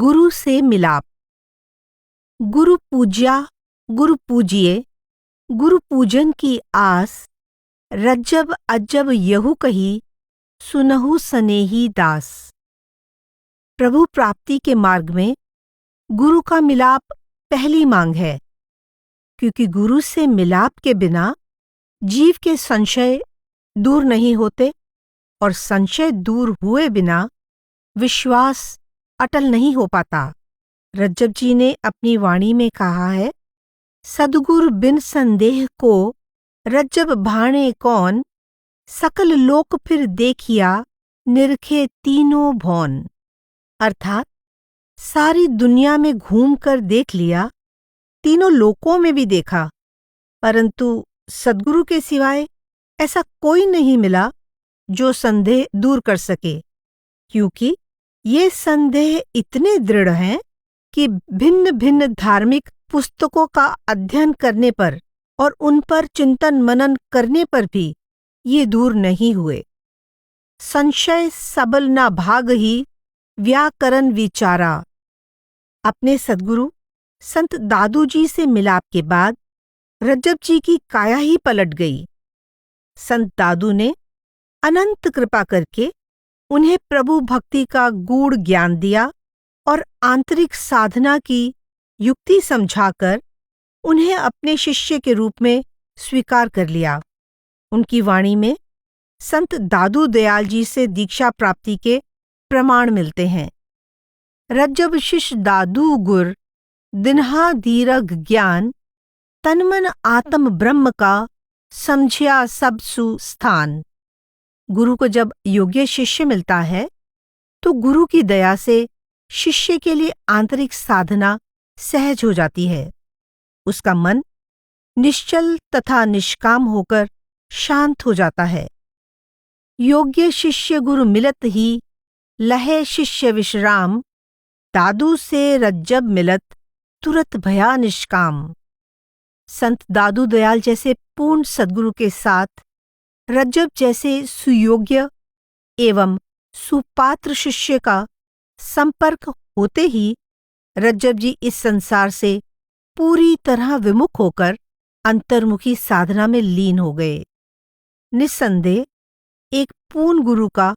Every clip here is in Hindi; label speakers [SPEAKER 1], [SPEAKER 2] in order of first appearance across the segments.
[SPEAKER 1] गुरु से मिलाप। गुरु पूज्या, गुरु पूजिए, गुरु पूजन की आस, रज्जब अज्जब यहु कही, सुनहु सनेही दास। प्रभु प्राप्ति के मार्ग में गुरु का मिलाप पहली मांग है, क्योंकि गुरु से मिलाप के बिना जीव के संशय दूर नहीं होते और संशय दूर हुए बिना विश्वास अटल नहीं हो पाता। रज्जब जी ने अपनी वाणी में कहा है, सद्गुर बिन संदेह को रज्जब भाणे कौन, सकल लोक फिर देखिया निरखे तीनों भौन। अर्थात सारी दुनिया में घूमकर देख लिया, तीनों लोकों में भी देखा, परंतु सद्गुरु के सिवाय ऐसा कोई नहीं मिला जो संदेह दूर कर सके, क्योंकि ये संदेह इतने दृढ़ हैं कि भिन्न भिन्न धार्मिक पुस्तकों का अध्ययन करने पर और उन पर चिंतन मनन करने पर भी ये दूर नहीं हुए। संशय सबल ना भाग ही व्याकरण विचारा। अपने सद्गुरु संत दादू जी से मिलाप के बाद रज्जब जी की काया ही पलट गई। संत दादू ने अनंत कृपा करके उन्हें प्रभु भक्ति का गूढ़ ज्ञान दिया और आंतरिक साधना की युक्ति समझाकर उन्हें अपने शिष्य के रूप में स्वीकार कर लिया। उनकी वाणी में संत दादू दयाल जी से दीक्षा प्राप्ति के प्रमाण मिलते हैं। रज्जब शिष्य दादू गुर दिन्हा दीरघ ज्ञान, तनमन आत्म ब्रह्म का समझिया सब सु स्थान। गुरु को जब योग्य शिष्य मिलता है तो गुरु की दया से शिष्य के लिए आंतरिक साधना सहज हो जाती है। उसका मन निश्चल तथा निष्काम होकर शांत हो जाता है। योग्य शिष्य गुरु मिलत ही लहे शिष्य विश्राम, दादू से रज्जब मिलत तुरत भया निष्काम। संत दादू दयाल जैसे पूर्ण सद्गुरु के साथ रज्जब जैसे सुयोग्य एवं सुपात्र शिष्य का संपर्क होते ही रज्जब जी इस संसार से पूरी तरह विमुख होकर अंतर्मुखी साधना में लीन हो गए। निस्संदेह एक पूर्ण गुरु का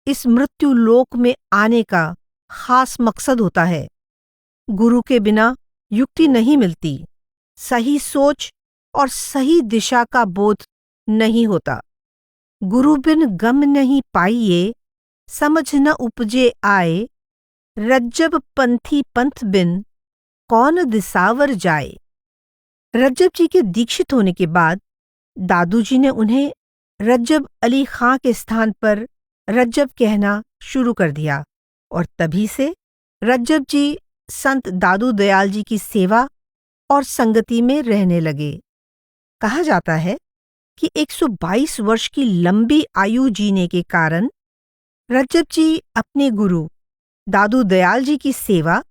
[SPEAKER 1] इस मृत्यु लोक में आने का खास मकसद होता है। गुरु के बिना युक्ति नहीं मिलती, सही सोच और सही दिशा का बोध नहीं होता। गुरु बिन गम नहीं पाइए, समझ न उपजे आए, रज्जब पंथी पंथ बिन कौन दिसावर जाए। रज्जब जी के दीक्षित होने के बाद दादू जी ने उन्हें रज्जब अली खां के स्थान पर रज्जब कहना शुरू कर दिया और तभी से रज्जब जी संत दादू दयाल जी की सेवा और संगति में रहने लगे। कहा जाता है कि 122 वर्ष की लंबी आयु जीने के कारण रज्जब जी अपने गुरु दादू दयाल जी की सेवा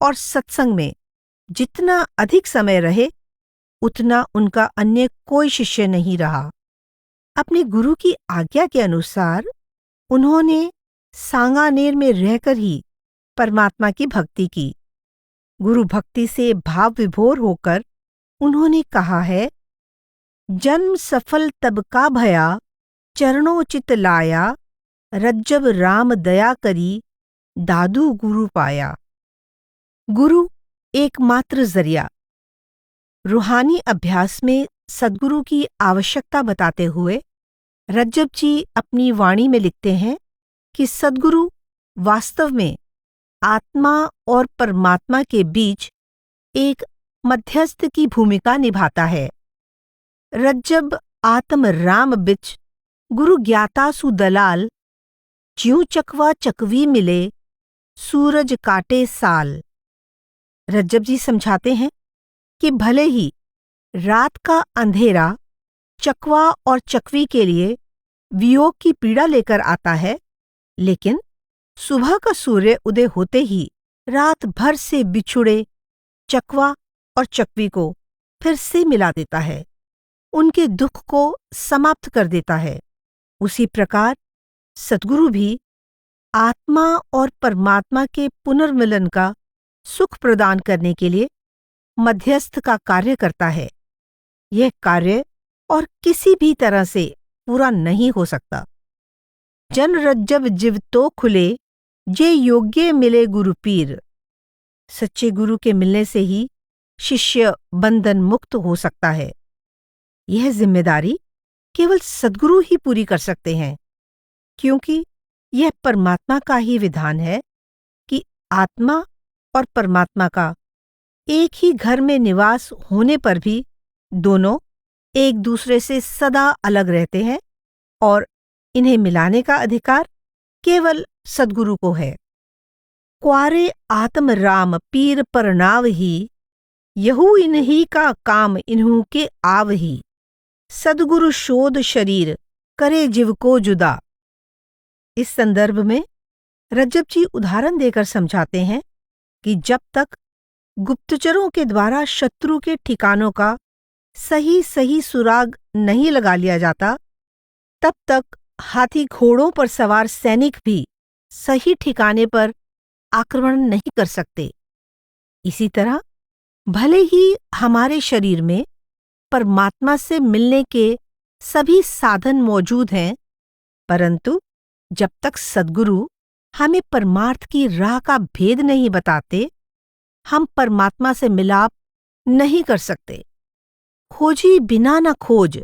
[SPEAKER 1] और सत्संग में जितना अधिक समय रहे, उतना उनका अन्य कोई शिष्य नहीं रहा। अपने गुरु की आज्ञा के अनुसार उन्होंने सांगानेर में रहकर ही परमात्मा की भक्ति की। गुरु भक्ति से भाव विभोर होकर उन्होंने कहा है, जन्म सफल तब का भया, चरणों चित लाया, रज्जब राम दया करी, दादू गुरु पाया। गुरु एकमात्र जरिया। रूहानी अभ्यास में सद्गुरु की आवश्यकता बताते हुए रज्जब जी अपनी वाणी में लिखते हैं कि सद्गुरु वास्तव में आत्मा और परमात्मा के बीच एक मध्यस्थ की भूमिका निभाता है। रज्जब आत्म राम बिच गुरु ज्ञाता सु दलाल, ज्यों चकवा चकवी मिले, सूरज काटे साल। रज्जब जी समझाते हैं कि भले ही रात का अंधेरा चकवा और चकवी के लिए वियोग की पीड़ा लेकर आता है, लेकिन सुबह का सूर्य उदय होते ही रात भर से बिछुड़े चकवा और चकवी को फिर से मिला देता है, उनके दुख को समाप्त कर देता है। उसी प्रकार सद्गुरु भी आत्मा और परमात्मा के पुनर्मिलन का सुख प्रदान करने के लिए मध्यस्थ का कार्य करता है। यह कार्य और किसी भी तरह से पूरा नहीं हो सकता। जन रज्जब जिव तो खुले, जे योग्य मिले गुरु पीर। सच्चे गुरु के मिलने से ही शिष्य बंधन मुक्त हो सकता है। यह जिम्मेदारी केवल सद्गुरु ही पूरी कर सकते हैं, क्योंकि यह परमात्मा का ही विधान है कि आत्मा और परमात्मा का एक ही घर में निवास होने पर भी दोनों एक दूसरे से सदा अलग रहते हैं और इन्हें मिलाने का अधिकार केवल सद्गुरु को है। क्वारे आत्म राम पीर परनाव ही, यहू इन्हीं का काम इन्हू के आव ही। सद्गुरु शोध शरीर करे जीव को जुदा। इस संदर्भ में रज्जब जी उदाहरण देकर समझाते हैं कि जब तक गुप्तचरों के द्वारा शत्रु के ठिकानों का सही सही सुराग नहीं लगा लिया जाता, तब तक हाथी घोड़ों पर सवार सैनिक भी सही ठिकाने पर आक्रमण नहीं कर सकते। इसी तरह भले ही हमारे शरीर में परमात्मा से मिलने के सभी साधन मौजूद हैं, परंतु जब तक सद्गुरु हमें परमार्थ की राह का भेद नहीं बताते, हम परमात्मा से मिलाप नहीं कर सकते। खोजी बिना न खोज,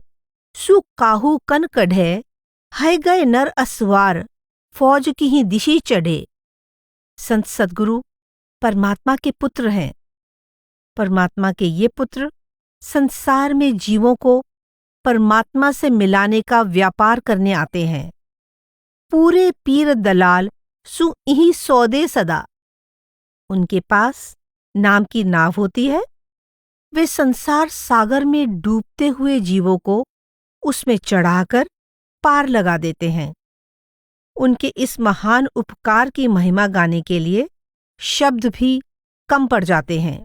[SPEAKER 1] सु काहू कन कढ़े, है गए नर असवार, फौज की ही दिशी चढ़े। संत सद्गुरु परमात्मा के पुत्र हैं। परमात्मा के ये पुत्र संसार में जीवों को परमात्मा से मिलाने का व्यापार करने आते हैं। पूरे पीर दलाल सु इही सौदे सदा। उनके पास नाम की नाव होती है। वे संसार सागर में डूबते हुए जीवों को उसमें चढ़ाकर पार लगा देते हैं। उनके इस महान उपकार की महिमा गाने के लिए शब्द भी कम पड़ जाते हैं।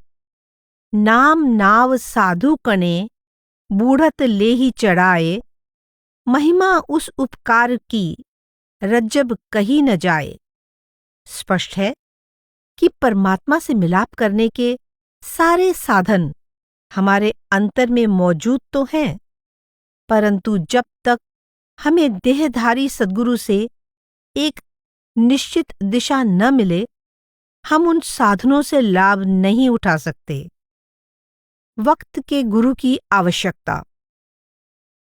[SPEAKER 1] नाम नाव साधु कने, बूढ़त ले ही चढ़ाए। महिमा उस उपकार की रज्जब कही न जाए। स्पष्ट है कि परमात्मा से मिलाप करने के सारे साधन हमारे अंतर में मौजूद तो हैं, परंतु जब तक हमें देहधारी सद्गुरु से एक निश्चित दिशा न मिले, हम उन साधनों से लाभ नहीं उठा सकते। वक्त के गुरु की आवश्यकता।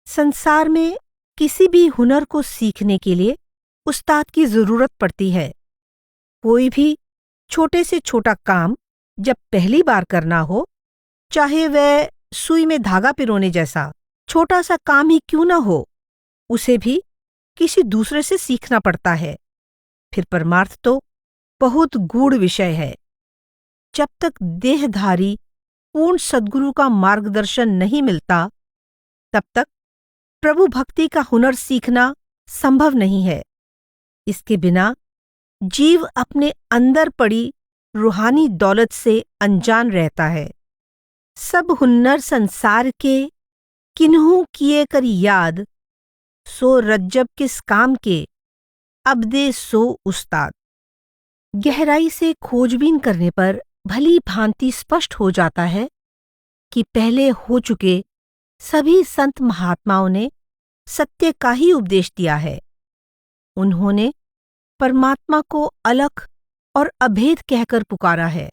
[SPEAKER 1] संसार में किसी भी हुनर को सीखने के लिए उस्ताद की जरूरत पड़ती है। कोई भी छोटे से छोटा काम जब पहली बार करना हो, चाहे वह सुई में धागा पिरोने जैसा छोटा सा काम ही क्यों न हो, उसे भी किसी दूसरे से सीखना पड़ता है। फिर परमार्थ तो बहुत गूढ़ विषय है। जब तक देहधारी पूर्ण सद्गुरु का मार्गदर्शन नहीं मिलता, तब तक प्रभु भक्ति का हुनर सीखना संभव नहीं है। इसके बिना जीव अपने अंदर पड़ी रूहानी दौलत से अनजान रहता है। सब हुन्नर संसार के किन्हू किए कर याद, सो रज्जब किस काम के, अब दे सो उस्ताद। गहराई से खोजबीन करने पर भली भांति स्पष्ट हो जाता है कि पहले हो चुके सभी संत महात्माओं ने सत्य का ही उपदेश दिया है। उन्होंने परमात्मा को अलख और अभेद कहकर पुकारा है।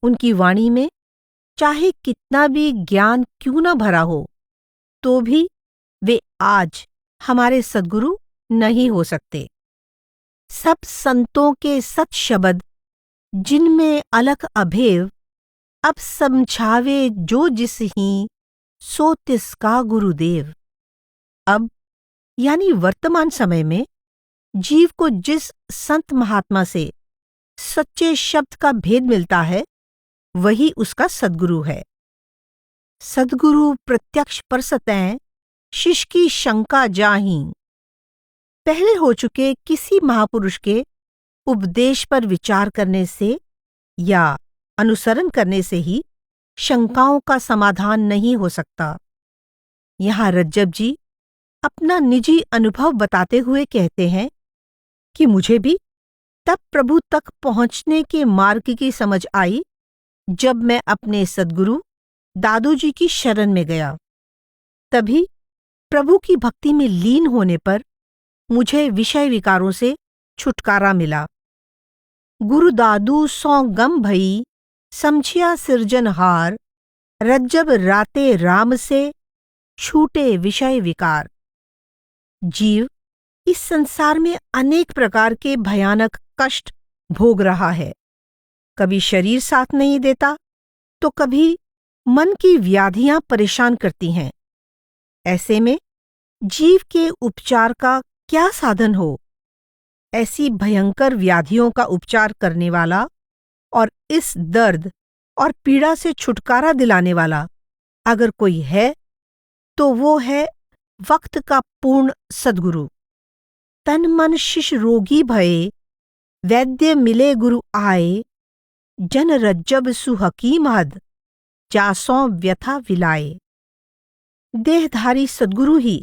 [SPEAKER 1] उनकी वाणी में चाहे कितना भी ज्ञान क्यों न भरा हो, तो भी वे आज हमारे सद्गुरु नहीं हो सकते। सब संतों के सत शब्द जिनमें अलख अभेव, अब समझावे जो जिस ही, सो तिसका गुरुदेव। अब यानी वर्तमान समय में जीव को जिस संत महात्मा से सच्चे शब्द का भेद मिलता है, वही उसका सद्गुरु है। सद्गुरु प्रत्यक्ष परसतैं, शिष्य की शंका जाहीं। पहले हो चुके किसी महापुरुष के उपदेश पर विचार करने से या अनुसरण करने से ही शंकाओं का समाधान नहीं हो सकता। यहाँ रज्जब जी अपना निजी अनुभव बताते हुए कहते हैं कि मुझे भी तब प्रभु तक पहुंचने के मार्ग की समझ आई जब मैं अपने सद्गुरु दादूजी की शरण में गया। तभी प्रभु की भक्ति में लीन होने पर मुझे विषय विकारों से छुटकारा मिला। गुरु दादू सौ गम भई समझिया सिरजनहार, रज्जब राते राम से छूटे विषय विकार। जीव इस संसार में अनेक प्रकार के भयानक कष्ट भोग रहा है। कभी शरीर साथ नहीं देता तो कभी मन की व्याधियां परेशान करती हैं। ऐसे में जीव के उपचार का क्या साधन हो? ऐसी भयंकर व्याधियों का उपचार करने वाला और इस दर्द और पीड़ा से छुटकारा दिलाने वाला अगर कोई है तो वो है वक्त का पूर्ण सद्गुरु। तन मन शिश रोगी भये, वैद्य मिले गुरु आए, जन रज्जब सुहकीम हद, जासों व्यथा विलाए। देहधारी सद्गुरु ही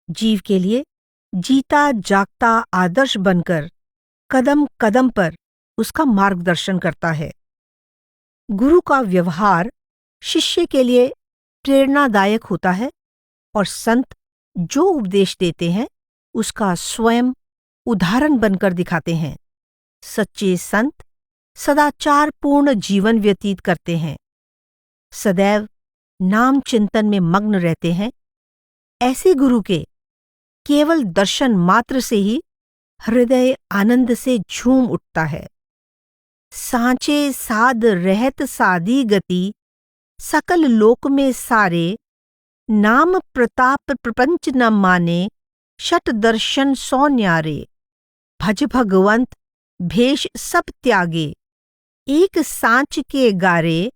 [SPEAKER 1] जीव के लिए जीता जागता आदर्श बनकर कदम कदम पर उसका मार्गदर्शन करता है। गुरु का व्यवहार शिष्य के लिए प्रेरणादायक होता है और संत जो उपदेश देते हैं उसका स्वयं उदाहरण बनकर दिखाते हैं। सच्चे संत सदाचार पूर्ण जीवन व्यतीत करते हैं, सदैव नाम चिंतन में मग्न रहते हैं। ऐसे गुरु के केवल दर्शन मात्र से ही हृदय आनंद से झूम उठता है। सांचे साध रहत सादी गति, सकल लोक में सारे, नाम प्रताप प्रपंच न माने, शत दर्शन सौ न्यारे। भज भगवंत भेष सब त्यागे, एक सांच के गारे,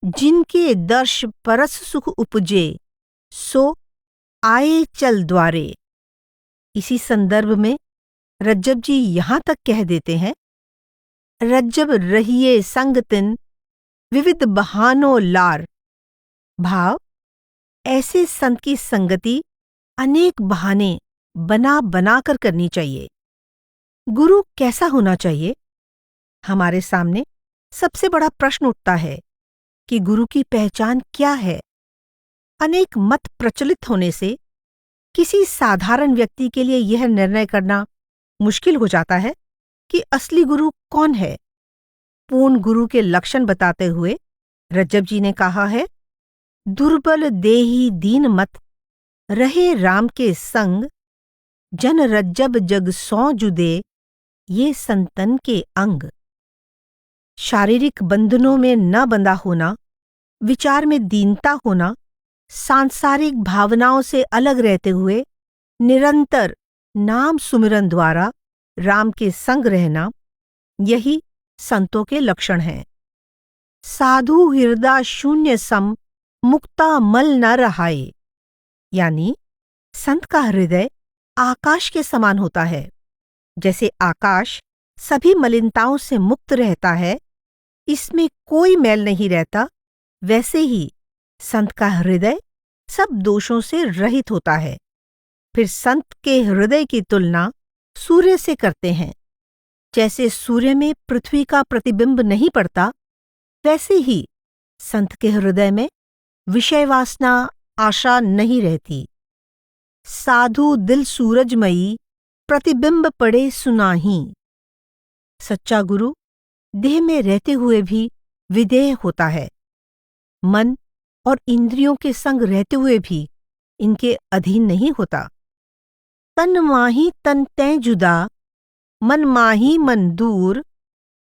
[SPEAKER 1] जिनके दर्श परस सुख उपजे, सो आए चल द्वारे। इसी संदर्भ में रज्जब जी यहां तक कह देते हैं, रज्जब रहिए संग तिन, विविध बहानों लार। भाव, ऐसे संत की संगति अनेक बहाने बना बना कर करनी चाहिए। गुरु कैसा होना चाहिए? हमारे सामने सबसे बड़ा प्रश्न उठता है कि गुरु की पहचान क्या है? अनेक मत प्रचलित होने से किसी साधारण व्यक्ति के लिए यह निर्णय करना मुश्किल हो जाता है कि असली गुरु कौन है। पूर्ण गुरु के लक्षण बताते हुए रज्जब जी ने कहा है, दुर्बल देही दीन मत, रहे राम के संग, जन रज्जब जग सौ जुदे, ये संतन के अंग। शारीरिक बंधनों में न बंधा होना, विचार में दीनता होना, सांसारिक भावनाओं से अलग रहते हुए निरंतर नाम सुमिरन द्वारा राम के संग रहना, यही संतों के लक्षण हैं। साधु हृदय शून्य सम, मुक्ता मल न रहाए। यानी संत का हृदय आकाश के समान होता है। जैसे आकाश सभी मलिनताओं से मुक्त रहता है, इसमें कोई मैल नहीं रहता, वैसे ही संत का हृदय सब दोषों से रहित होता है। फिर संत के हृदय की तुलना सूर्य से करते हैं। जैसे सूर्य में पृथ्वी का प्रतिबिंब नहीं पड़ता, वैसे ही संत के हृदय में विषय वासना, आशा नहीं रहती। साधु दिल सूरजमयी, प्रतिबिंब पड़े सुनाही। सच्चा गुरु देह में रहते हुए भी विधेय होता है, मन और इंद्रियों के संग रहते हुए भी इनके अधीन नहीं होता। तन माही तन तै जुदा, मन माही मन दूर,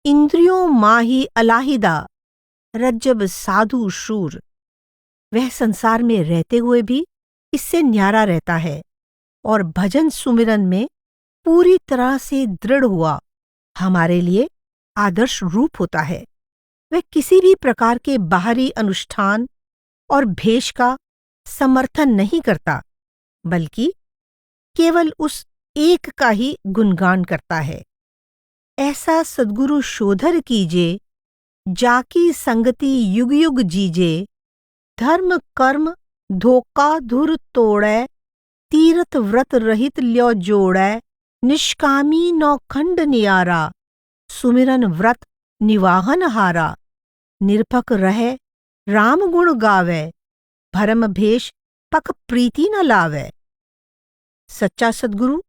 [SPEAKER 1] इंद्रियों माही अलाहिदा, रज्जब साधु शूर। वह संसार में रहते हुए भी इससे न्यारा रहता है और भजन सुमिरन में पूरी तरह से दृढ़ हुआ हमारे लिए आदर्श रूप होता है। वह किसी भी प्रकार के बाहरी अनुष्ठान और भेष का समर्थन नहीं करता, बल्कि केवल उस एक का ही गुणगान करता है। ऐसा सद्गुरु शोधर कीजे, जाकी संगति युग युग जीजे, धर्म कर्म धोखा धुर तोड़ै, तीर्थ व्रत रहित ल्यो जोड़ै, निष्कामी नौखंड नियारा, सुमिरन व्रत निवाहन हारा। निरपक रहे राम गुण गावे, भरम भेष पक प्रीति न लावे। सच्चा सद्गुरु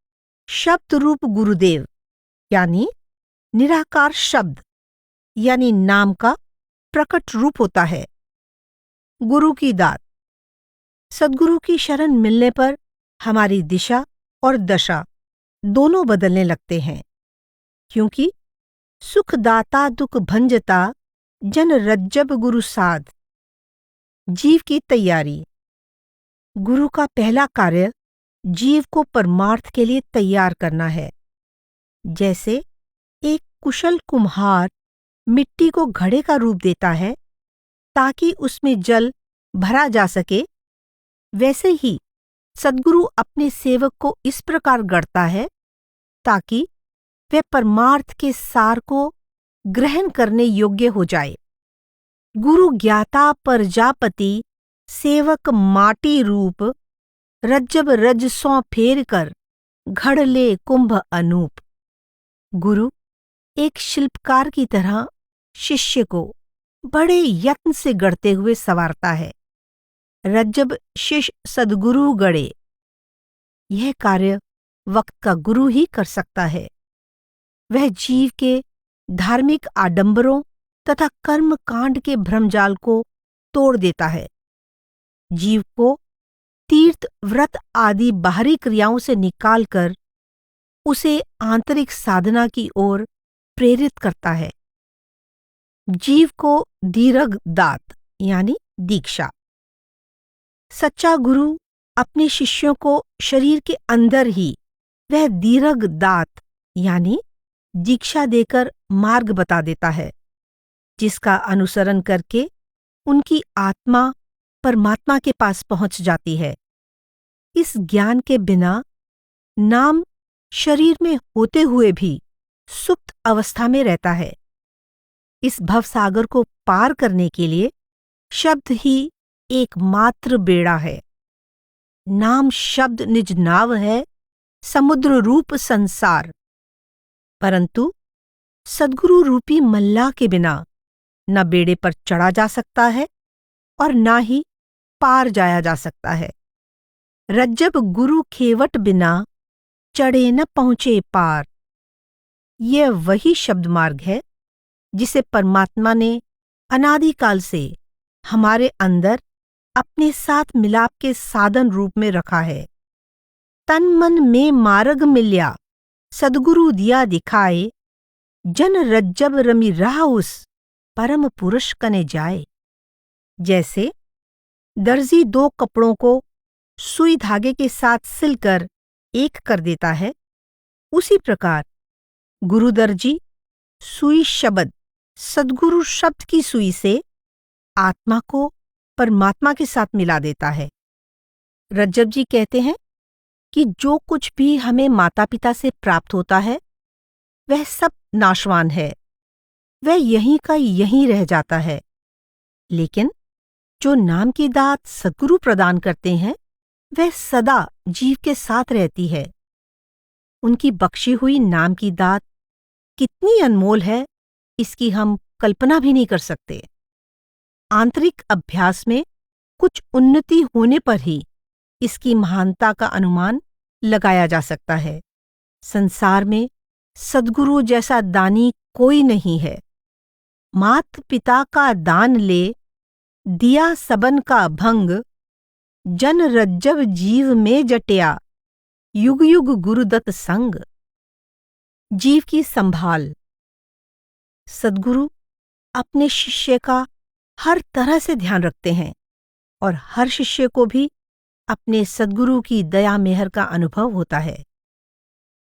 [SPEAKER 1] शब्द रूप गुरुदेव यानी निराकार शब्द यानी नाम का प्रकट रूप होता है। गुरु की दात। सद्गुरु की शरण मिलने पर हमारी दिशा और दशा दोनों बदलने लगते हैं, क्योंकि सुखदाता दुख भंजता, जन रज्जब गुरु साध। जीव की तैयारी। गुरु का पहला कार्य जीव को परमार्थ के लिए तैयार करना है। जैसे एक कुशल कुम्हार मिट्टी को घड़े का रूप देता है ताकि उसमें जल भरा जा सके, वैसे ही सद्गुरु अपने सेवक को इस प्रकार गढ़ता है ताकि वह परमार्थ के सार को ग्रहण करने योग्य हो जाए। गुरु ज्ञाता प्रजापति, सेवक माटी रूप, रज्जब रज सौ फेर कर, घड़ ले कुंभ अनूप। गुरु एक शिल्पकार की तरह शिष्य को बड़े यत्न से गढ़ते हुए संवारता है। रज्जब शिष्य सद्गुरु गढ़े। यह कार्य वक्त का गुरु ही कर सकता है। वह जीव के धार्मिक आडंबरों तथा कर्म कांड के भ्रमजाल को तोड़ देता है। जीव को तीर्थ व्रत आदि बाहरी क्रियाओं से निकालकर उसे आंतरिक साधना की ओर प्रेरित करता है। जीव को दीर्घ दात यानी दीक्षा। सच्चा गुरु अपने शिष्यों को शरीर के अंदर ही वह दीर्घ दात यानी दीक्षा देकर मार्ग बता देता है, जिसका अनुसरण करके उनकी आत्मा परमात्मा के पास पहुंच जाती है। इस ज्ञान के बिना नाम शरीर में होते हुए भी सुप्त अवस्था में रहता है। इस भवसागर को पार करने के लिए शब्द ही एकमात्र बेड़ा है। नाम शब्द निज नाव है, समुद्र रूप संसार। परंतु सद्गुरु रूपी मल्लाह के बिना न बेड़े पर चढ़ा जा सकता है और न ही पार जाया जा सकता है। रज्जब गुरु खेवट बिना चढ़े न पहुंचे पार। यह वही शब्द मार्ग है जिसे परमात्मा ने अनादिकाल से हमारे अंदर अपने साथ मिलाप के साधन रूप में रखा है। तन मन में मार्ग मिल्या, सद्गुरु दिया दिखाए, जन रज्जब रमी राह उस, परम पुरुष कने जाए। जैसे दर्जी दो कपड़ों को सुई धागे के साथ सिलकर एक कर देता है, उसी प्रकार गुरु दर्जी सुई शब्द सद्गुरु शब्द की सुई से आत्मा को परमात्मा के साथ मिला देता है। रज्जब जी कहते हैं कि जो कुछ भी हमें माता पिता से प्राप्त होता है वह सब नाशवान है, वह यहीं का यहीं रह जाता है। लेकिन जो नाम की दात सद्गुरु प्रदान करते हैं वह सदा जीव के साथ रहती है। उनकी बख्शी हुई नाम की दात कितनी अनमोल है, इसकी हम कल्पना भी नहीं कर सकते। आंतरिक अभ्यास में कुछ उन्नति होने पर ही इसकी महानता का अनुमान लगाया जा सकता है। संसार में सद्गुरु जैसा दानी कोई नहीं है। मात पिता का दान ले, दिया सबन का भंग, जन रज्जब जीव में जटिया, युग युग गुरुदत्त संग। जीव की संभाल। सद्गुरु अपने शिष्य का हर तरह से ध्यान रखते हैं और हर शिष्य को भी अपने सद्गुरु की दया मेहर का अनुभव होता है।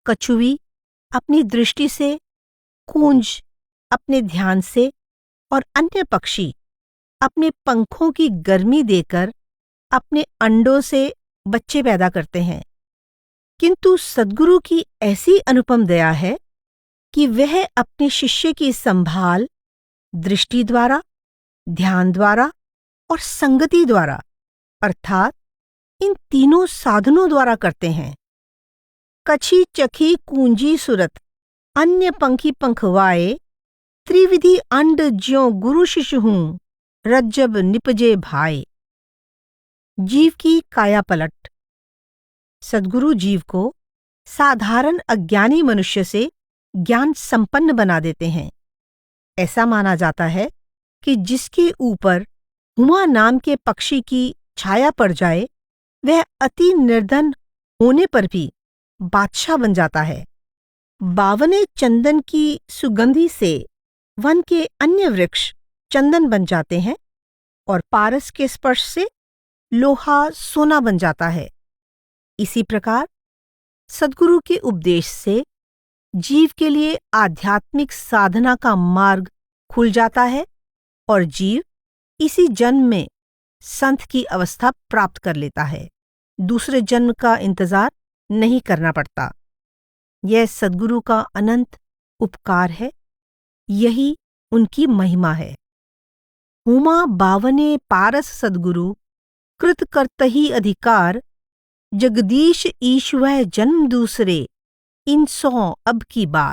[SPEAKER 1] कछुई अपनी दृष्टि से, कूंज अपने ध्यान से और अन्य पक्षी अपने पंखों की गर्मी देकर अपने अंडों से बच्चे पैदा करते हैं। किंतु सद्गुरु की ऐसी अनुपम दया है कि वह अपने शिष्य की संभाल दृष्टि द्वारा, ध्यान द्वारा और संगति द्वारा अर्थात इन तीनों साधनों द्वारा करते हैं। कछी चखी कूंजी सुरत, अन्य पंखी पंखवाए, त्रिविधि अंड ज्यों गुरु शिष्य हूं, रज्जब निपजे भाए। जीव की काया पलट। सद्गुरु जीव को साधारण अज्ञानी मनुष्य से ज्ञान संपन्न बना देते हैं। ऐसा माना जाता है कि जिसके ऊपर हुमा नाम के पक्षी की छाया पड़ जाए, वह अति निर्धन होने पर भी बादशाह बन जाता है। बावने चंदन की सुगंधि से वन के अन्य वृक्ष चंदन बन जाते हैं और पारस के स्पर्श से लोहा सोना बन जाता है। इसी प्रकार सद्गुरु के उपदेश से जीव के लिए आध्यात्मिक साधना का मार्ग खुल जाता है और जीव इसी जन्म में संत की अवस्था प्राप्त कर लेता है। दूसरे जन्म का इंतजार नहीं करना पड़ता। यह सद्गुरु का अनंत उपकार है। यही उनकी महिमा है। हुमा बावने पारस सद्गुरु कृत करतहि अधिकार, जगदीश ईश्वर जन्म दूसरे, इन सौ अब की बार।